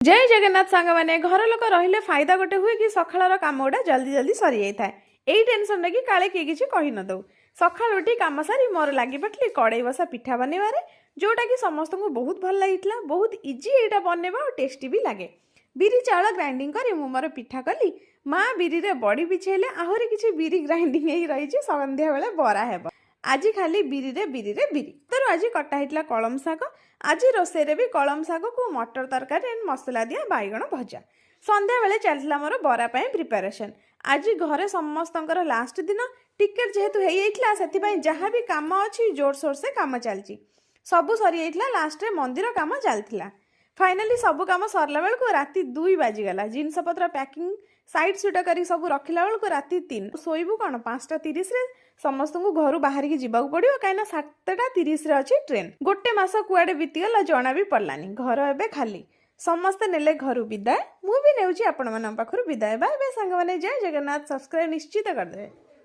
जय जगन्नाथ सांग मैंने घर लोक रहिले फायदा गोटे हुए कि सकाळ काम गुड़ा जल्दी जल्दी सरी जाए यही टेंशन रे कि काले किए किसी कही न दो सकाळ उठी काम सारी मोर लगी पड़ली कड़े बसा पिठा बनवारे जोटा कि समस्त को बहुत भल लगी बहुत इजी यहाँ बनवा और टेस्टी भी लगे बिरी चाउल ग्राइंडिंग कर मोर पिठा कली माँ बिरी रे बड़ी बिछेले आहरी किसी बिरी ग्राइंडिंग रही संध्या बेले बरा हेब आज खाली बिरी रे बिरी तो आज कटा होता कलम शाग आज रोषे भी कलम शाग को मटर तरकारी एंड मसला दिया बैगण भजा संध्या बेले चलता मोर बरा प्रिपेरेसन आज घरे समस्त लास्ट दिन टिकेट जेहेतु हो जाता जहाँ भी कम अच्छी जोरसोर से कम चलती सबू सरी जाता लास्ट रे मंदिर कम चलता फाइनाली सब कम सरला बेलू राति 2 बाजिगला जिनस पत्र पैकिंग साइड सुट कर सब रखला बेलू राति 3 शोबू कौन 5:30 समस्त को घर बाहर की जावाक पड़ो कहीं 7:30 अच्छी ट्रेन गोटे मस कुआडे बीतीगला जना भी पड़लानी घर एवं खाली समस्ते नेले घर विदाय मुझे नेउची आपण मन पाखरु विदाय बाय बाय सांग माने जय जगन्नाथ सब्सक्राइब निश्चित करदे।